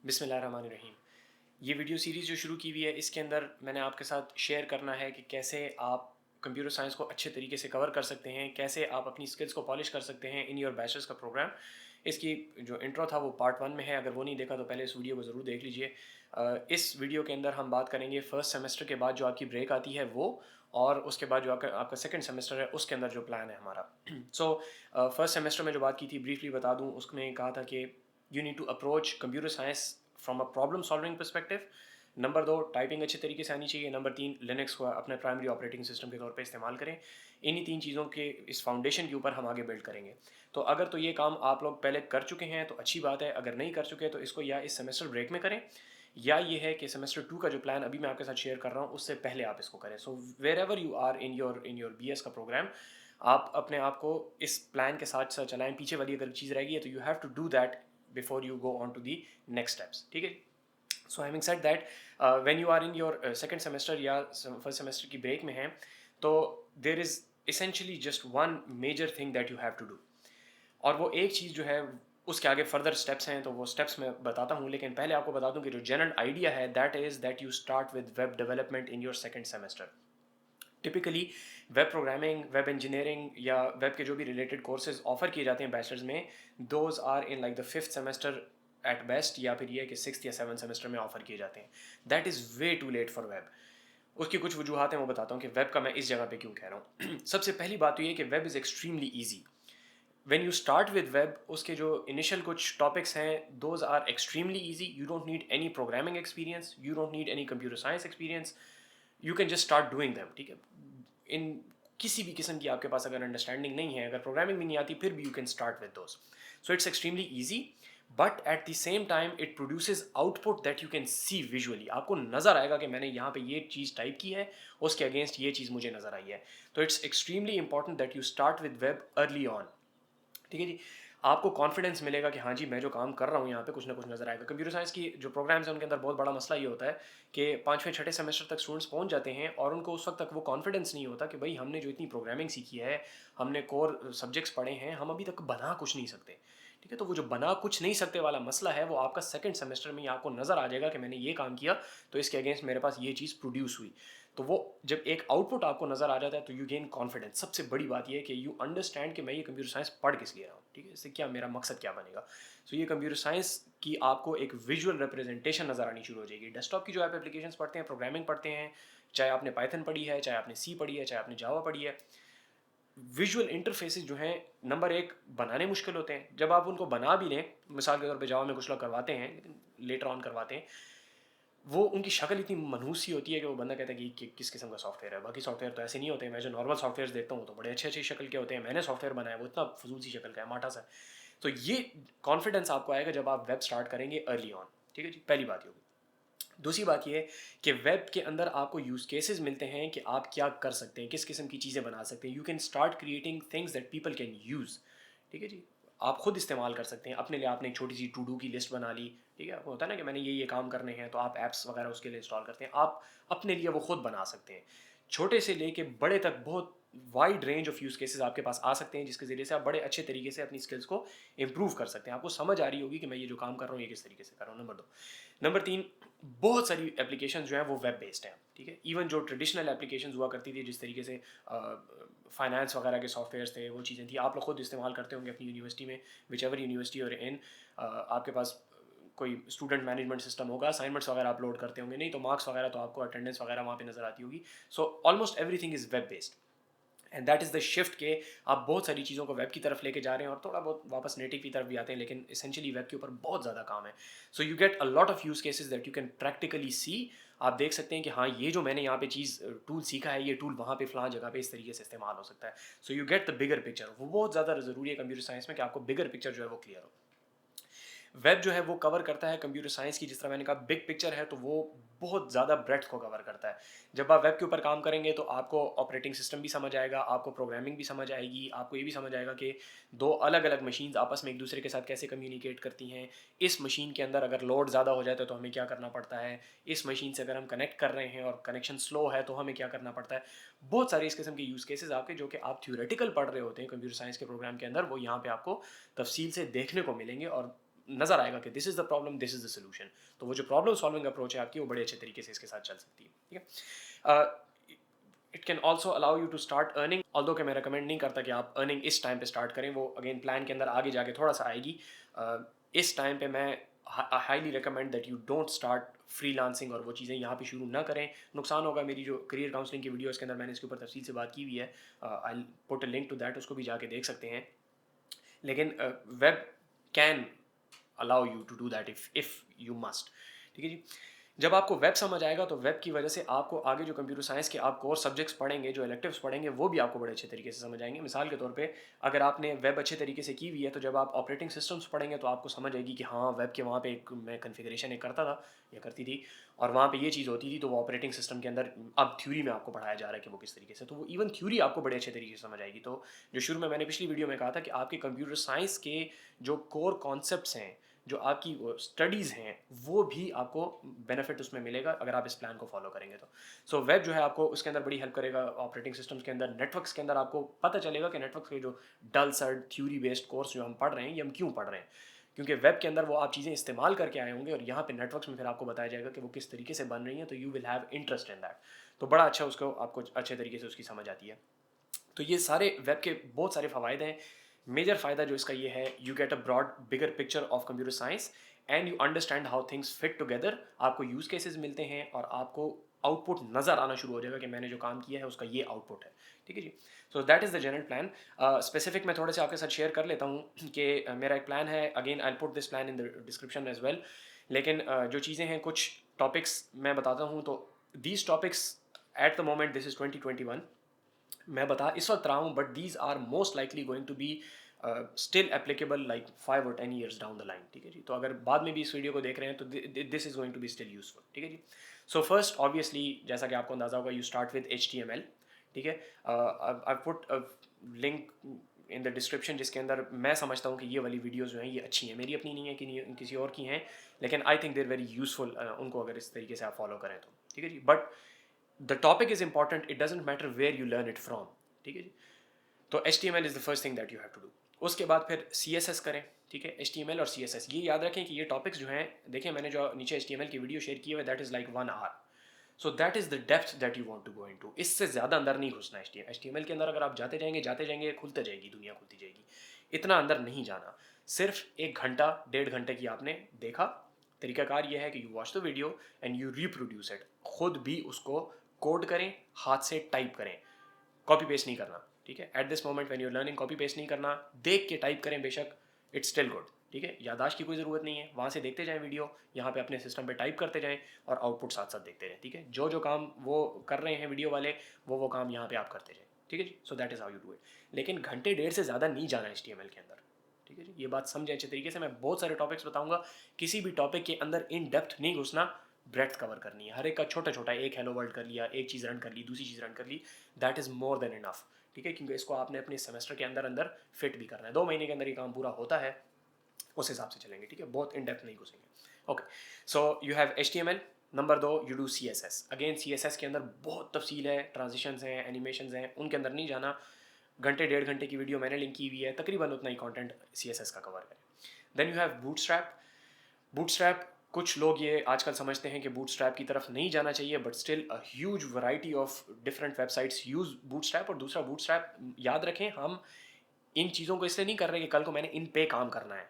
बिस्मिल्लाहिर्रहमानिर्रहीम। ये video series जो शुरू की हुई है इसके अंदर मैंने आपके साथ शेयर करना है कि कैसे आप कंप्यूटर साइंस को अच्छे तरीके से कवर कर सकते हैं, कैसे आप अपनी स्किल्स को पॉलिश कर सकते हैं इन योर बैचलर्स का प्रोग्राम। इसकी जो इंट्रो था वो पार्ट 1 में है, अगर वो नहीं देखा तो पहले इस वीडियो को ज़रूर देख लीजिए। इस वीडियो के अंदर हम बात करेंगे फर्स्ट सेमेस्टर के बाद जो आपकी ब्रेक आती है वो, और उसके बाद जो आपका आपका सेकंड सेमेस्टर है उसके अंदर जो प्लान है हमारा। सो फर्स्ट सेमेस्टर में जो बात की थी ब्रीफली बता दूँ, उसमें कहा था कि you need to approach computer science from a problem solving perspective. Number 2, typing अच्छे तरीके से आनी चाहिए। नंबर 3, लिनक्स को अपने प्राइमरी ऑपरेटिंग सिस्टम के तौर पे इस्तेमाल करें। इन्हीं 3 चीज़ों के इस फाउंडेशन के ऊपर हम आगे बिल्ड करेंगे। तो अगर तो ये काम आप लोग पहले कर चुके हैं तो अच्छी बात है, अगर नहीं कर चुके तो इसको या इस सेमेस्टर ब्रेक में करें, या ये है कि सेमेस्टर 2 का जो प्लान अभी मैं आपके साथ शेयर कर रहा हूँ उससे पहले आप इसको करें। So wherever you are in your BS का प्रोग्राम, आप अपने आप को इस प्लान के साथ साथ चलाएं। पीछे वाली अगर चीज़ रह गई है तो you have to do that before you go on to the next steps, ठीक है। So having said that, when you are in your second semester या फर्स्ट सेमेस्टर की ब्रेक में हैं, तो there is essentially just one major thing that you have to do। और वो एक चीज़ जो है उसके आगे फर्दर स्टेप्स हैं, तो वो स्टेप्स मैं बताता हूँ, लेकिन पहले आपको बता दूँ कि जो जनरल आइडिया है that is that you start with web development in your second semester. Typically web programming, web engineering या वेब के जो भी रिलेटेड कोर्सेज ऑफर किए जाते हैं बैचलर्स में, those are in like the fifth semester at best, या फिर ये कि सिक्स या सेवन सेमेस्टर में ऑफर किए जाते हैं। That is way too late for web. उसकी कुछ वजूहत हैं, वो बताता हूँ कि वेब का मैं इस जगह पे क्यों कह रहा हूँ। सबसे पहली बात तो ये कि web is extremely easy. When you start with web, उसके जो इनिशियल कुछ टॉपिक्स हैं those are extremely easy. You don't need any programming experience, you don't need any computer science experience, you can just start doing them, ठीक है। इन किसी भी किस्म की आपके पास अगर अंडरस्टैंडिंग नहीं है, अगर प्रोग्रामिंग भी नहीं आती, फिर भी you can start with those. So it's extremely easy, but at the same time it produces output that you can see visually. आपको नजर आएगा कि मैंने यहाँ पे ये चीज़ टाइप की है, उसके अगेंस्ट ये चीज़ मुझे नजर आई है। तो it's extremely important that you start with web early on, ठीक है जी। आपको कॉन्फिडेंस मिलेगा कि हाँ जी, मैं जो काम कर रहा हूँ यहाँ पे कुछ ना कुछ नजर आएगा। कंप्यूटर साइंस की जो प्रोग्राम्स हैं उनके अंदर बहुत बड़ा मसला ये होता है कि पाँचवें छठे सेमेस्टर तक स्टूडेंट्स पहुँच जाते हैं और उनको उस वक्त तक वो कॉन्फिडेंस नहीं होता कि भाई हमने जो इतनी प्रोग्रामिंग सीखी है, हमने कोर सब्जेक्ट्स पढ़े हैं, हम अभी तक बना कुछ नहीं सकते, ठीक है। तो वो जो बना कुछ नहीं सकते वाला मसला है वो आपका सेकंड सेमेस्टर में ही आपको नज़र आ जाएगा कि मैंने ये काम किया तो इसके अगेंस्ट मेरे पास ये चीज़ प्रोड्यूस हुई। तो वो जब एक आउटपुट आपको नज़र आ जाता है तो यू गेन कॉन्फिडेंस। सबसे बड़ी बात यह है कि यू अंडरस्टैंड कि मैं ये कंप्यूटर साइंस पढ़ किस लिए रहा हूँ, ठीक है, इससे क्या मेरा मकसद क्या बनेगा। सो ये कंप्यूटर साइंस की आपको एक विजुअल रिप्रेजेंटेशन नज़र आनी शुरू हो जाएगी। डेस्कटॉप की जो आप एप्लीकेशन पढ़ते हैं, प्रोग्रामिंग पढ़ते हैं, चाहे आपने पाइथन पढ़ी है, चाहे आपने सी पढ़ी है, चाहे आपने जावा पढ़ी है, विजुअल इंटरफेसेस जो हैं नंबर एक बनाने मुश्किल होते हैं। जब आप उनको बना भी लें, मिसाल के तौर पे जावा में कुछ लोग करवाते हैं लेकिन लेटर ऑन करवाते हैं, वो उनकी शक्ल इतनी मनहूस सी होती है कि वो बंदा कहता है कि किस किस्म का सॉफ्टवेयर है। बाकी सॉफ्टवेयर तो ऐसे नहीं होते हैं, मैं जो नॉर्मल सॉफ्टवेयर देखता हूँ तो बड़े अच्छे अच्छी शक्ल के होते हैं, मैंने सॉफ्टवेयर बनाया वो इतना फजूल सी शक्ल का है, माठा सा है। तो ये कॉन्फिडेंस आपको आएगा जब आप वेब स्टार्ट करेंगे अर्ली ऑन, ठीक है जी। पहली बात ये होगी। दूसरी बात ये है कि वेब के अंदर आपको यूज़ केसेस मिलते हैं कि आप क्या कर सकते हैं, किस किस्म की चीज़ें बना सकते हैं। You can start creating things that people can use, ठीक है जी। आप खुद इस्तेमाल कर सकते हैं अपने लिए। आपने एक छोटी सी टू डू की लिस्ट बना ली, ठीक है, होता है ना कि मैंने ये काम करने हैं, तो आप ऐप्स वगैरह उसके लिए इंस्टॉल करते हैं, आप अपने लिए वो खुद बना सकते हैं। छोटे से लेके बड़े तक बहुत wide range of use cases आपके पास आ सकते हैं जिसके ज़रिए से आप बड़े अच्छे तरीके से अपनी स्किल्स को इम्प्रूव कर सकते हैं। आपको समझ आ रही होगी कि मैं ये जो काम कर रहा हूँ ये किस तरीके से कर रहा हूँ। नंबर 2। नंबर 3, बहुत सारी एप्लीकेशन जो हैं वो वेब बेस्ड हैं, ठीक है। इवन जो ट्रेडिशनल एप्लीकेशन हुआ करती थी, जिस तरीके से फाइनेंस वगैरह के सॉफ्टवेयर थे, वो चीज़ें थी, आप लोग खुद इस्तेमाल करते होंगे अपनी यूनिवर्सिटी में, विच एवर यूनिवर्सिटी और इन आपके पास कोई स्टूडेंट मैनेजमेंट सिस्टम होगा, असाइनमेंट्स वगैरह अपलोड करते होंगे, नहीं तो मार्क्स वगैरह तो आपको अटेंडेंस वगैरह वहाँ पे नज़र आती होगी। So almost everything is web based, and that is the shift के आप बहुत सारी चीज़ों को वेब की तरफ लेके जा रहे हैं और थोड़ा बहुत वापस नेटिव की तरफ भी आते हैं, लेकिन एसेंशियली वेब के ऊपर बहुत ज़्यादा काम है। So you get a lot of use cases that you can practically see. आप देख सकते हैं कि हाँ, ये जो मैंने यहाँ पे चीज़ टूल सीखा है, ये टूल वहाँ पे फलां जगह पे इस तरीके से इस्तेमाल हो सकता है। So you get the bigger picture. वो बहुत ज़्यादा ज़रूरी है कंप्यूटर साइंस में कि आपको बिगर पिक्चर जो है वो क्लियर हो। वेब जो है वो कवर करता है कंप्यूटर साइंस की, जिस तरह मैंने कहा बिग पिक्चर है, तो वो बहुत ज़्यादा ब्रेड्थ को कवर करता है। जब आप वेब के ऊपर काम करेंगे तो आपको ऑपरेटिंग सिस्टम भी समझ आएगा, आपको प्रोग्रामिंग भी समझ आएगी, आपको ये भी समझ आएगा कि दो अलग अलग मशीन्स आपस में एक दूसरे के साथ कैसे कम्युनिकेट करती हैं। इस मशीन के अंदर अगर लोड ज़्यादा हो जाए तो हमें क्या करना पड़ता है, इस मशीन से अगर हम कनेक्ट कर रहे हैं और कनेक्शन स्लो है तो हमें क्या करना पड़ता है। बहुत सारे इस किस्म के यूज़ केसेस आपके, जो कि आप थ्योरेटिकल पढ़ रहे होते हैं कंप्यूटर साइंस के प्रोग्राम के अंदर, वो यहाँ पे आपको तफसील से देखने को मिलेंगे और नज़र आएगा कि this is the problem, this is the solution. तो वो जो प्रॉब्लम सॉल्विंग अप्रोच है आपकी, वो बड़े अच्छे तरीके से इसके साथ चल सकती है, ठीक है। It can also allow you to start earning, although कि मैं रिकमेंड नहीं करता कि आप अर्निंग इस टाइम पे स्टार्ट करें, वो अगेन प्लान के अंदर आगे जाके थोड़ा सा आएगी। इस टाइम पे मैं highly recommend that you don't start freelancing और वो चीज़ें यहाँ पे शुरू ना करें। नुकसान होगा। मेरी जो करियर काउंसलिंग की वीडियो, इसके अंदर मैंने इसके ऊपर तफसील से बात की हुई है, I put a link to that, उसको भी जाके देख सकते हैं। लेकिन web can allow you to do that if you must, ठीक है जी। जब आपको वेब समझ आएगा तो वेब की वजह से आपको आगे जो कंप्यूटर साइंस के आप कोर सब्जेक्ट्स पढ़ेंगे, जो इलेक्टिव्स पढ़ेंगे, वो भी आपको बड़े अच्छे तरीके से समझ आएंगे। मिसाल के तौर पे अगर आपने वेब अच्छे तरीके से की हुई है, तो जब आप ऑपरेटिंग सिस्टम्स पढ़ेंगे तो आपको समझ आएगी कि हाँ, वेब के वहाँ पे एक मैं कन्फिग्रेशन एक करता था या करती थी, और वहाँ पे ये चीज़ होती थी, तो वो ऑपरेटिंग सिस्टम के अंदर अब थ्योरी में आपको पढ़ाया जा रहा है कि वो किस तरीके से, तो वो इवन थ्योरी आपको बड़े अच्छे तरीके से समझ आएगी। तो जो शुरू में मैंने पिछली वीडियो में कहा था कि आपके कंप्यूटर साइंस के जो कोर कॉन्सेप्ट्स हैं, जो आपकी स्टडीज़ हैं, वो भी आपको बेनिफिट उसमें मिलेगा अगर आप इस प्लान को फॉलो करेंगे तो। सो वेब जो है आपको उसके अंदर बड़ी हेल्प करेगा। ऑपरेटिंग सिस्टम्स के अंदर, नेटवर्क्स के अंदर आपको पता चलेगा कि नेटवर्क्स के जो डल सर्ड थ्योरी बेस्ड कोर्स जो हम पढ़ रहे हैं, ये हम क्यों पढ़ रहे हैं, क्योंकि वेब के अंदर वो आप चीज़ें इस्तेमाल करके आए होंगे और यहाँ पे नेटवर्क्स में फिर आपको बताया जाएगा कि वो किस तरीके से बन रही हैं, तो you will have interest in that. तो बड़ा अच्छा उसको आपको अच्छे तरीके से उसकी समझ आती है। तो ये सारे वेब के बहुत सारे फ़वायद हैं। मेजर फ़ायदा जो इसका ये है, you get a broad bigger picture of computer science and you understand how things fit together. आपको यूज़ केसेस मिलते हैं और आपको आउटपुट नज़र आना शुरू हो जाएगा कि मैंने जो काम किया है उसका ये आउटपुट है, ठीक है जी। So that is the general plan. Specific मैं थोड़े से आपके साथ शेयर कर लेता हूँ कि मेरा एक प्लान है। Again I put this plan in the description as well. लेकिन जो चीज़ें हैं, कुछ टॉपिक्स मैं बताता हूँ। तो these topics at the moment, this is 2021, मैं बता इस वक्त रहा हूँ, but these are most likely going to be still applicable like 5 और 10 ईयर्स डाउन द लाइन, ठीक है जी। तो अगर बाद में भी इस वीडियो को देख रहे हैं तो this is going to be still useful, ठीक है जी। सो फर्स्ट ऑब्वियसली, जैसा कि आपको अंदाजा होगा, यू स्टार्ट विद HTML, ठीक है। I put link in the description, जिसके अंदर मैं समझता हूँ कि ये वाली वीडियोज़ जो हैं ये अच्छी हैं, मेरी अपनी नहीं है कि किसी और की हैं, लेकिन I think there very useful उनको अगर इस तरीके से आप फॉलो करें तो, ठीक है जी। But the topic is important, it doesn't matter where you learn it from, ठीक है जी। तो HTML is the first thing that you have to do. उसके बाद फिर CSS करें, ठीक है। HTML और CSS, ये याद रखें कि ये टॉपिक्स जो हैं, देखें मैंने जो नीचे HTML की वीडियो शेयर की है, that is like 1 hour। So that is the depth that you want to go into. इससे ज़्यादा अंदर नहीं घुसना। HTML के अंदर अगर आप जाते जाएंगे खुलते जाएगी दुनिया, खुलती जाएगी। इतना अंदर नहीं जाना। सिर्फ 1 घंटा 1.5 घंटे की आपने देखा। तरीकाकार ये है कि you watch the video and you reproduce it. खुद भी उसको कोड करें, हाथ से टाइप करें, कॉपी पेस्ट नहीं करना, ठीक है। At this moment when you are learning, copy paste नहीं करना, देख के टाइप करें बेशक, इट्स स्टिल गुड, ठीक है। यादाश्त की कोई ज़रूरत नहीं है, वहाँ से देखते जाएं वीडियो, यहाँ पे अपने सिस्टम पे टाइप करते जाएं और आउटपुट साथ साथ देखते रहें, ठीक है। जो जो काम वो कर रहे हैं वीडियो वाले, वो काम यहाँ पे आप करते जाएं, ठीक है जी। So that is how you do it. लेकिन घंटे डेढ़ से ज़्यादा नहीं जाना HTML के अंदर, ठीक है जी। ये बात समझें अच्छे तरीके से। मैं बहुत सारे टॉपिक्स बताऊंगा, किसी भी टॉपिक के अंदर इन डेप्थ नहीं घुसना, ब्रेथ कवर करनी है। हर एक का छोटा छोटा, एक हेलो वर्ल्ड कर लिया, एक चीज़ रन कर ली, दूसरी चीज़ रन कर ली, that is more than enough, ठीक है। क्योंकि इसको आपने अपने सेमेस्टर के अंदर अंदर फिट भी करना है। 2 महीने के अंदर ये काम पूरा होता है, उस हिसाब से चलेंगे, ठीक है। बहुत इन डेप्थ नहीं घुसेंगे। Okay, so you have HTML। Number 2, you do CSS। Again CSS के अंदर बहुत तफसील है, ट्रांजिशंस हैं, एनिमेशंस हैं, उनके अंदर नहीं जाना। घंटे 1.5 घंटे की वीडियो मैंने लिंक की हुई है, तकरीबन उतना ही कंटेंट CSS का कवर करें। Then you have Bootstrap. Bootstrap, कुछ लोग ये आजकल समझते हैं कि बूटस्ट्रैप की तरफ नहीं जाना चाहिए, but still a huge variety of different websites use bootstrap. और दूसरा, बूटस्ट्रैप याद रखें, हम इन चीज़ों को इसलिए नहीं कर रहे कि कल को मैंने इन पे काम करना है,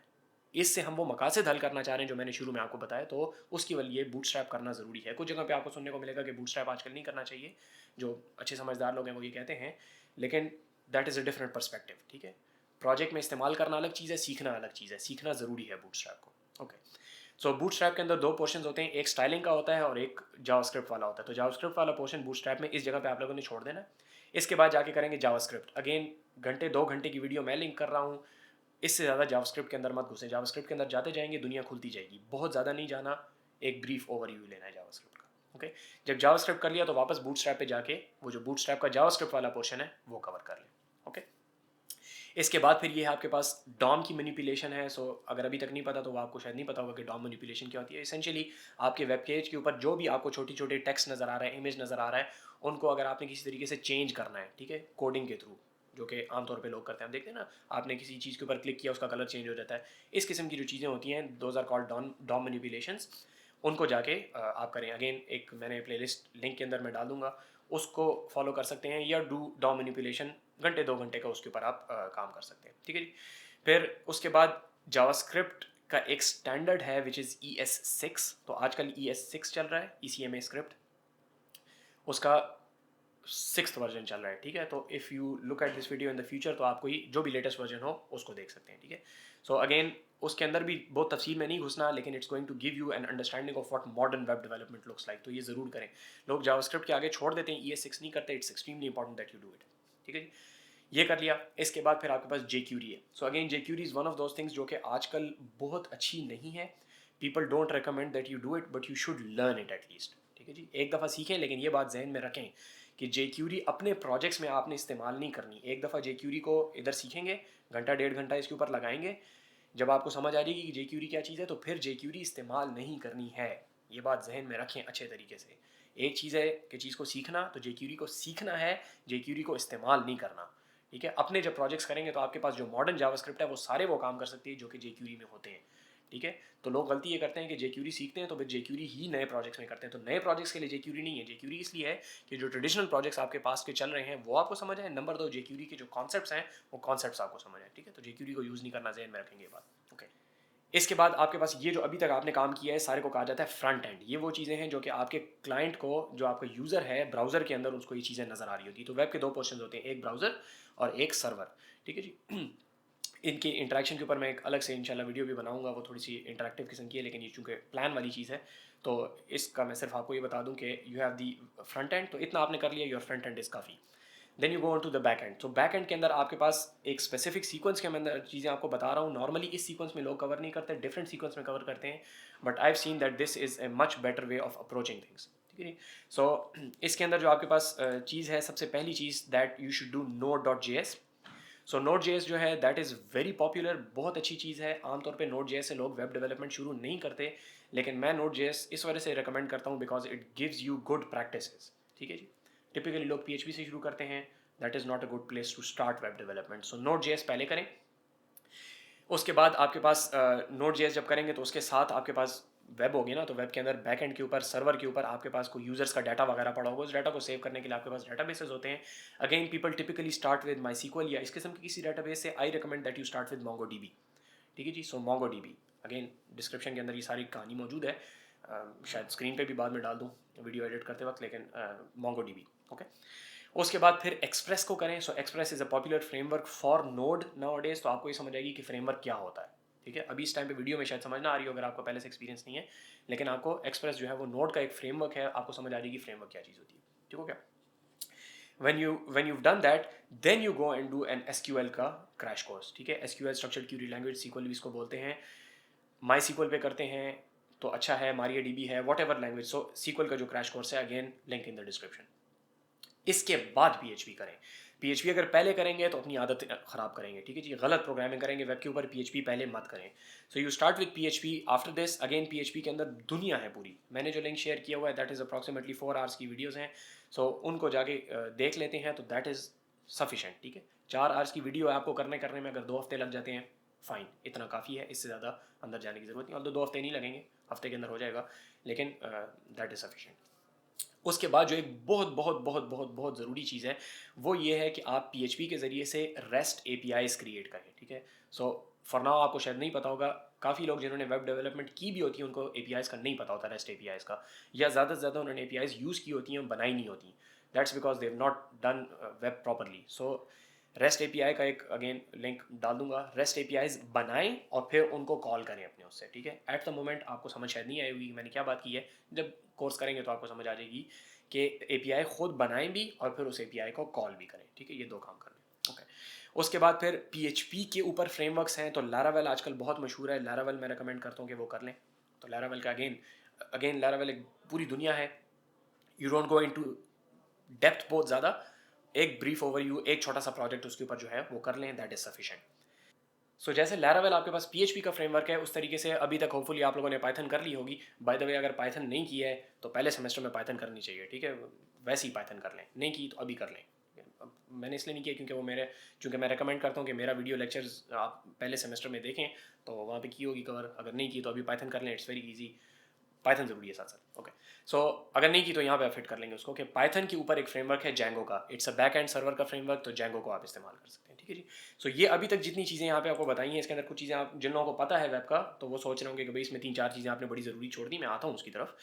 इससे हम वो मकासद हल करना चाह रहे हैं जो मैंने शुरू में आपको बताया, तो उसकी लिए बूटस्ट्रैप करना ज़रूरी है। कुछ जगह पे आपको सुनने को मिलेगा कि बूटस्ट्रैप आजकल नहीं करना चाहिए, जो अच्छे समझदार लोग हैं वो ये कहते हैं, लेकिन that is a different perspective, ठीक है। प्रोजेक्ट में इस्तेमाल करना अलग चीज़ है, सीखना अलग चीज़ है। सीखना ज़रूरी है बूटस्ट्रैप को, ओके। सो बूटस्ट्रैप के अंदर 2 पोर्शन होते हैं, एक स्टाइलिंग का होता है और एक जावास्क्रिप्ट वाला होता है। तो जावास्क्रिप्ट वाला पोर्शन बूटस्ट्रैप में इस जगह पे आप लोगों ने छोड़ देना है। इसके बाद जाके करेंगे जावास्क्रिप्ट। अगेन घंटे 2 घंटे की वीडियो मैं लिंक कर रहा हूँ, इससे ज़्यादा जावास्क्रिप्ट के अंदर मत घुसें। जावास्क्रिप्ट के अंदर जाते जाएंगे दुनिया खुलती जाएगी, बहुत ज़्यादा नहीं जाना, एक ब्रीफ ओवरव्यू लेना है जावास्क्रिप्ट का, ओके। जब जावास्क्रिप्ट कर लिया तो वापस बूटस्ट्रैप पे जाके वो जो बूटस्ट्रैप का जावास्क्रिप्ट वाला पोर्शन है वो कवर कर लें, ओके। इसके बाद फिर ये है आपके पास डॉम की मैनिपुलेशन है। सो अगर अभी तक नहीं पता तो वो आपको शायद नहीं पता होगा कि डॉम मैनिपुलेशन क्या होती है। इसेंशियली आपके वेब पेज के ऊपर जो भी आपको छोटी छोटी टेक्स्ट नज़र आ रहा है, इमेज नज़र आ रहा है, उनको अगर आपने किसी तरीके से चेंज करना है, ठीक है, कोडिंग के थ्रू, जो कि आमतौर पे लोग करते हैं। आप देखते हैं ना, आपने किसी चीज़ के ऊपर क्लिक किया, उसका कलर चेंज हो जाता है। इस किस्म की जो चीज़ें होती हैं, those are called DOM manipulations. उनको जाके आप करें। अगेन एक मैंने प्लेलिस्ट लिंक के अंदर मैं डाल दूंगा, उसको फॉलो कर सकते हैं, या डू डॉम मैनिपुलेशन, घंटे 2 घंटे का उसके ऊपर आप काम कर सकते हैं, ठीक है जी। फिर उसके बाद जावास्क्रिप्ट का एक स्टैंडर्ड है विच इज़ ES6। तो आजकल ES6 चल रहा है, ECMA स्क्रिप्ट, उसका 6th वर्जन चल रहा है, ठीक है। तो if you look at this video in the future, तो आप कोई जो भी लेटेस्ट वर्जन हो उसको देख सकते हैं, ठीक है। सो अगेन उसके अंदर भी बहुत तफसील में नहीं घुसना, लेकिन it's going to give you an understanding of what modern web development looks like. तो ये ज़रूर करें। लोग जावास्क्रिप्ट के आगे छोड़ देते हैं, ES6 नहीं करते। It's extremely important that you do it, ठीक है जी। ये कर लिया। इसके बाद फिर आपके पास jQuery है। So again jQuery is one of those things जो कि आजकल बहुत अच्छी नहीं है। People don't recommend that you do it, but you should learn it at least, ठीक है जी। एक दफ़ा सीखें, लेकिन ये बात जहन में रखें कि jQuery अपने प्रोजेक्ट्स में आपने इस्तेमाल नहीं करनी। एक दफ़ा jQuery को इधर सीखेंगे, घंटा 1.5 घंटा इसके ऊपर लगाएंगे, जब आपको समझ आ जाएगी कि jQuery क्या चीज़ है, तो फिर jQuery इस्तेमाल नहीं करनी है। ये बात जहन में रखें अच्छे तरीके से। एक चीज़ है कि चीज़ को सीखना, तो jQuery को सीखना है, jQuery को इस्तेमाल नहीं करना, ठीक है। अपने जब प्रोजेक्ट्स करेंगे तो आपके पास जो मॉडर्न जावास्क्रिप्ट है वो सारे वो काम कर सकती है जो कि jQuery में होते हैं, ठीक है। तो लोग गलती ये करते हैं कि jQuery सीखते हैं तो फिर jQuery ही नए प्रोजेक्ट्स में करते हैं। तो नए प्रोजेक्ट्स के लिए jQuery नहीं है। jQuery इसलिए है कि जो ट्रेडिशनल प्रोजेक्ट्स आपके पास के चल रहे हैं वो आपको समझ आए। नंबर 2, jQuery के जो कॉन्सेप्ट्स हैं वो कॉन्सेप्ट्स आपको समझ आए, ठीक है। तो jQuery को यूज़ नहीं करना, ज़हन में रखेंगे ये बात, ओके। इसके बाद आपके पास ये जो अभी तक आपने काम किया है सारे को कहा जाता है फ्रंट एंड। ये वो चीज़ें हैं जो कि आपके क्लाइंट को, जो आपका यूज़र है ब्राउज़र के अंदर, उसको ये चीज़ें नज़र आ रही होती है। तो वेब के 2 पोर्शन होते हैं, एक ब्राउज़र और एक सर्वर, ठीक है जी। इनकी इंटरेक्शन के ऊपर मैं एक अलग से इंशाल्लाह वीडियो भी बनाऊंगा, वो थोड़ी सी इंटरेक्टिव किस्म की है, लेकिन ये चूँकि प्लान वाली चीज़ है तो इसका मैं सिर्फ आपको ये बता दूं कि you have the front end, तो इतना आपने कर लिया, योर फ्रंट एंड इज़ काफ़ी। Then you go on to the back end. तो बैक एंड के अंदर आपके पास एक स्पेसिफिक सीक्वेंस के अंदर चीज़ें आपको बता रहा हूँ। नॉर्मली इस सीक्वेंस में लोग कवर नहीं करते, डिफरेंट सीक्वेंस में कवर करते हैं, but I have seen that this is a much better way of approaching things, ठीक है। सो इसके अंदर जो आपके पास चीज़ है, सबसे पहली चीज़ that you should do node.js। So Node.js जो है दैट इज़ वेरी पॉपुलर, बहुत अच्छी चीज़ है। आमतौर पे Node.js से लोग वेब डेवलपमेंट शुरू नहीं करते, लेकिन मैं Node.js इस वजह से रिकमेंड करता हूँ because it gives you good practices, ठीक है जी। टिपिकली लोग PHP से शुरू करते हैं, that is not a good place to start web development. So Node.js पहले करें। उसके बाद आपके पास Node.js जब करेंगे तो उसके साथ आपके पास वेब होगी ना, तो वेब के अंदर बैकएंड के ऊपर, सर्वर के ऊपर आपके पास कोई यूजर्स का डाटा वगैरह पड़ा होगा। उस डाटा को सेव करने के लिए आपके पास डाटाबेसेस होते हैं। Again people typically start with MySQL या इस किस्म की किसी डाटाबेस से। I recommend that you start with MongoDB, ठीक है जी। सो MongoDB, अगेन डिस्क्रिप्शन के अंदर ये सारी कहानी मौजूद है। शायद स्क्रीन पे भी बाद में डाल दूँ वीडियो एडिट करते वक्त, लेकिन MongoDB, ओके। उसके बाद फिर एक्सप्रेस को करें। So express is a popular framework for node nowadays. तो आपको ये समझ आएगी कि फ्रेमवर्क क्या होता है, ठीक है। अभी इस टाइम पे वीडियो में शायद समझ ना आ रही हो अगर आपको पहले से एक्सपीरियंस नहीं है, लेकिन आपको एक्सप्रेस जो है वो नोड का एक फ्रेमवर्क है, आपको समझ आ जाएगी फ्रेमवर्क क्या चीज़ होती है, ठीक हो क्या। when you've done that, then you go and do an SQL का क्रैश कोर्स, ठीक है। SQL structured Curie language, SQL भी इसको बोलते हैं। MySQL पे करते हैं तो अच्छा है, MariaDB है, what ever language. So SQL का जो क्रैश कोर्स है, again link in the description. इसके बाद PHP करें। PHP अगर पहले करेंगे तो अपनी आदत ख़राब करेंगे, ठीक है जी। गलत प्रोग्रामिंग करेंगे वेब के ऊपर, PHP पहले मत करें। So you start with PHP। After this again PHP के अंदर दुनिया है पूरी। मैंने जो लिंक शेयर किया हुआ है दैट इज़ अप्रॉक्सीमेटली 4 आवर्स की वीडियोज़ हैं। सो उनको जाके देख लेते हैं तो दैट इज़ सफिशेंट, ठीक है। 4 आवर्स की वीडियो आपको करने करने में अगर 2 हफ्ते लग जाते हैं, फ़ाइन, इतना काफ़ी है, इससे ज़्यादा अंदर जाने की ज़रूरत नहीं। और 2 हफ्ते नहीं लगेंगे, हफ्ते के अंदर हो जाएगा, लेकिन दैट इज़ सफिशेंट। उसके बाद जो एक बहुत बहुत बहुत बहुत बहुत ज़रूरी चीज़ है वो ये है कि आप PHP के ज़रिए से REST APIs क्रिएट करें, ठीक है। सो फॉर नाउ आपको शायद नहीं पता होगा, काफ़ी लोग जिन्होंने वेब डेवलपमेंट की भी होती है उनको APIs का नहीं पता होता, REST APIs का, या ज़्यादा से ज़्यादा उन्होंने APIs यूज़ की होती हैं, बनाई नहीं होती। That's because they have not done web properly. So REST API का एक अगेन लिंक डाल दूंगा। REST APIs बनाएं और फिर उनको कॉल करें अपने उससे, ठीक है। एट द मोमेंट आपको समझ शायद नहीं आई होगी मैंने क्या बात की है, जब कोर्स करेंगे तो आपको समझ आ जाएगी कि API खुद बनाएं भी और फिर उस API को कॉल भी करें, ठीक है। ये 2 काम करने, ओके। उसके बाद फिर PHP के ऊपर फ्रेमवर्क्स हैं, तो Laravel आजकल बहुत मशहूर है। Laravel मैं रिकमेंड करता हूँ कि वो कर लें। तो Laravel का अगेन अगेन Laravel एक पूरी दुनिया है। You don't go into depth बहुत ज़्यादा, एक ब्रीफ ओवरव्यू, एक छोटा सा प्रोजेक्ट उसके ऊपर जो है वो कर लें, दैट इज़ सफिशेंट। सो जैसे Laravel आपके पास PHP का फ्रेमवर्क है, उस तरीके से अभी तक होपफुली आप लोगों ने पाइथन कर ली होगी। बाय द वे अगर पाइथन नहीं किया है तो पहले सेमेस्टर में पाइथन करनी चाहिए, ठीक है। वैसे ही पाइथन कर लें, नहीं की तो अभी कर लें, मैंने इसलिए नहीं किया क्योंकि वो मेरे, चूँकि मैं रिकमेंड करता हूँ कि मेरा वीडियो लेक्चर्स आप पहले सेमेस्टर में देखें, तो वहाँ पे की होगी कवर। अगर नहीं की तो अभी पाइथन कर लें, इट्स वेरी ईजी। पाइथन ज़रूरी है साथ साथ। ओके, सो अगर नहीं की तो यहाँ पे आप फिट कर लेंगे उसको कि पाइथन के ऊपर एक फ्रेमवर्क है जैंगो का, it's a back and server का फ्रेमवर्क, तो जैंगो को आप इस्तेमाल कर सकते हैं, ठीक है जी। सो ये अभी तक जितनी चीज़ें यहाँ पे आपको बताई हैं, इसके अंदर कुछ चीज़ें आप जिन लोगों को पता है वेब का, तो वो सोच रहे होंगे कि भाई इसमें 3-4 चीज़ें आपने बड़ी ज़रूरी छोड़ दी, मैं आता हूँ उसकी तरफ।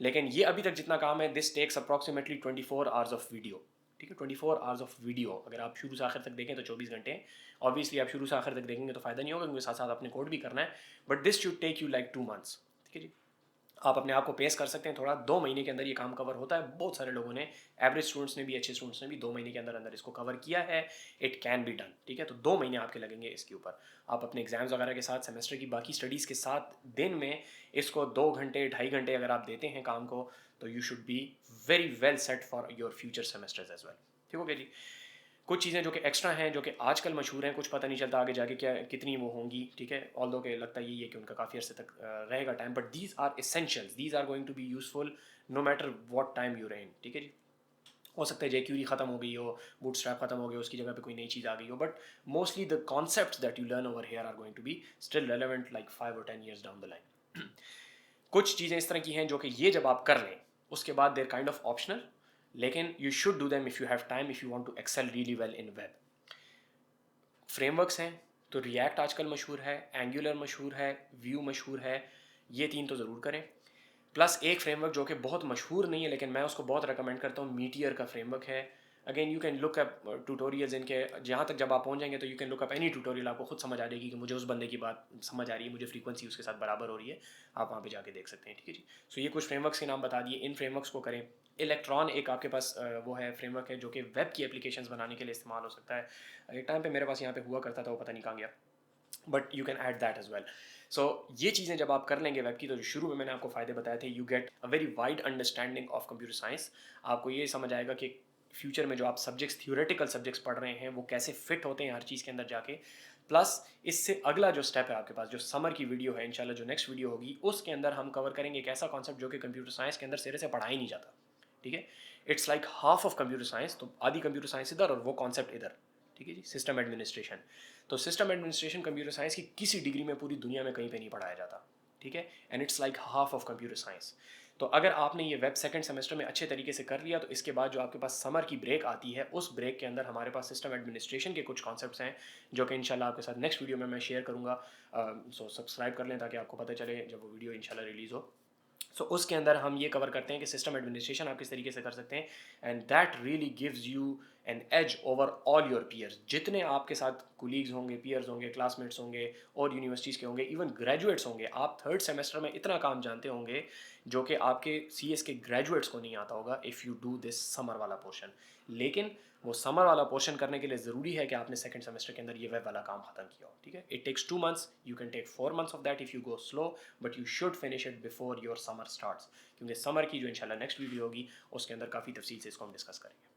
लेकिन ये अभी तक जितना काम है, this takes approximately 24 hours of video, ठीक है, 24 आवर्स ऑफ वीडियो। अगर आप शुरू से आखिर तक देखें तो 24 घंटे हैं। ऑब्वियसली आप शुरू से आखिर तक देखेंगे तो फ़ायदा नहीं होगा, क्योंकि साथ साथ अपने कोड भी करना है, but this should take you like 2 months, ठीक है जी। आप अपने आप को पेस कर सकते हैं थोड़ा, 2 महीने के अंदर ये काम कवर होता है। बहुत सारे लोगों ने, एवरेज स्टूडेंट्स ने भी, अच्छे स्टूडेंट्स ने भी 2 महीने के अंदर अंदर इसको कवर किया है। इट कैन बी डन, ठीक है। तो 2 महीने आपके लगेंगे इसके ऊपर। आप अपने एग्जाम्स वगैरह के साथ, सेमेस्टर की बाकी स्टडीज़ के साथ, दिन में इसको 2 घंटे 2.5 घंटे अगर आप देते हैं काम को, तो you should be very well set for your future semesters as well, ठीक हो गया जी। कुछ चीज़ें जो कि एक्स्ट्रा हैं, जो कि आजकल मशहूर हैं, कुछ पता नहीं चलता आगे जाके क्या कितनी वो होंगी, ठीक है। ऑल्दो के लगता यही है कि उनका काफ़ी अर्से तक रहेगा time, but these are essentials, these are going to be useful no matter what time you in, ठीक है जी। हो सकता है जेक्यूरी ख़त्म हो गई हो, बूटस्ट्रैप खत्म हो गया, उसकी जगह पे कोई नई चीज़ आ गई हो, but mostly the concepts that you learn over here are going to be still relevant like 5 or 10 years down the line. कुछ चीज़ें इस तरह की हैं जो कि ये जब आप कर लें, उसके बाद देर काइंड ऑफ ऑप्शनल, लेकिन you should do them if you have time, if you want to excel really well in web. Frameworks हैं तो रिएक्ट आजकल मशहूर है, एंगुलर मशहूर है, व्यू मशहूर है, ये 3 तो ज़रूर करें। प्लस एक फ्रेमवर्क जो कि बहुत मशहूर नहीं है, लेकिन मैं उसको बहुत रिकमेंड करता हूँ, मीटियर का फ्रेमवर्क है। Again you can look up tutorials इनके, जहाँ तक जब आप पहुँच जाएंगे तो you can look up any tutorial, आपको खुद समझ आ जाएगी कि मुझे उस बंदे की बात समझ आ रही है, मुझे फ्रीक्वेंसी उसके साथ बराबर हो रही है। आप वहाँ पे जाके देख सकते हैं, ठीक है जी। सो ये कुछ फ्रेमवर्क्स के नाम बता दिए, इन फ्रेमवर्क्स को करें। इलेक्ट्रॉन एक आपके पास वो है फ्रेमवर्क है जो कि वेब की एप्लीकेशंस बनाने के लिए इस्तेमाल हो सकता है। एक टाइम पे मेरे पास यहाँ पे हुआ करता था, वो पता नहीं कहाँ गया, but you can add that as well. सो ये चीज़ें जब आप कर लेंगे वेब की, तो जो शुरू में मैंने आपको फ़ायदे बताए थे, you get a very wide understanding of computer science. आपको ये समझ आएगा कि फ्यूचर में जो आप सब्जेक्ट्स, थियोरेटिकल सब्जेक्ट्स पढ़ रहे हैं, वो कैसे फिट होते हैं हर चीज़ के अंदर जाके। प्लस इससे अगला जो स्टेप है आपके पास, जो समर की वीडियो है इंशाल्लाह, जो नेक्स्ट वीडियो होगी, उसके अंदर हम कवर करेंगे एक ऐसा कॉन्सेप्ट जो कि कंप्यूटर साइंस के अंदर सिरे से पढ़ा ही नहीं जाता, ठीक है। It's like half of computer science, तो आधी कंप्यूटर साइंस इधर और वो कॉन्सेप्ट इधर, ठीक है जी। सिस्टम एडमिनिस्ट्रेशन, तो सिस्टम एडमिनिस्ट्रेशन कंप्यूटर साइंस की किसी डिग्री में पूरी दुनिया में कहीं पे नहीं पढ़ाया जाता, ठीक है। And it's like half of computer science. तो अगर आपने ये वेब सेकंड सेमेस्टर में अच्छे तरीके से कर लिया, तो इसके बाद जो आपके पास समर की ब्रेक आती है, उस ब्रेक के अंदर हमारे पास सिस्टम एडमिनिस्ट्रेशन के कुछ कॉन्सेप्ट्स हैं जो कि इंशाल्लाह आपके साथ नेक्स्ट वीडियो में मैं शेयर करूँगा। सो सब्सक्राइब कर लें ताकि आपको पता चले जब वो वीडियो इंशाल्लाह रिलीज़ हो। सो उसके अंदर हम ये कवर करते हैं कि सिस्टम एडमिनिस्ट्रेशन आप किस तरीके से कर सकते हैं, and that really gives you an edge over all your peers. जितने आपके साथ कुलीग्स होंगे, पीयर्स होंगे, क्लासमेट्स होंगे, और यूनिवर्सिटीज़ के होंगे, इवन ग्रेजुएट्स होंगे, आप थर्ड सेमेस्टर में इतना काम जानते होंगे जो कि आपके सी एस के ग्रेजुएट्स को नहीं आता होगा, if you do this summer वाला पोर्शन। लेकिन वो समर वाला पोर्शन करने के लिए ज़रूरी है कि आपने सेकंड सेमेस्टर के अंदर ये वेब वाला काम खत्म किया हो, ठीक है। It takes 2 months, you can take 4 months of that if you go slow, but you should finish it before your summer starts, क्योंकि समर की जो इंशाल्लाह नेक्स्ट वीडियो होगी, उसके अंदर काफ़ी तफसील से इसको हम डिस्कस करेंगे।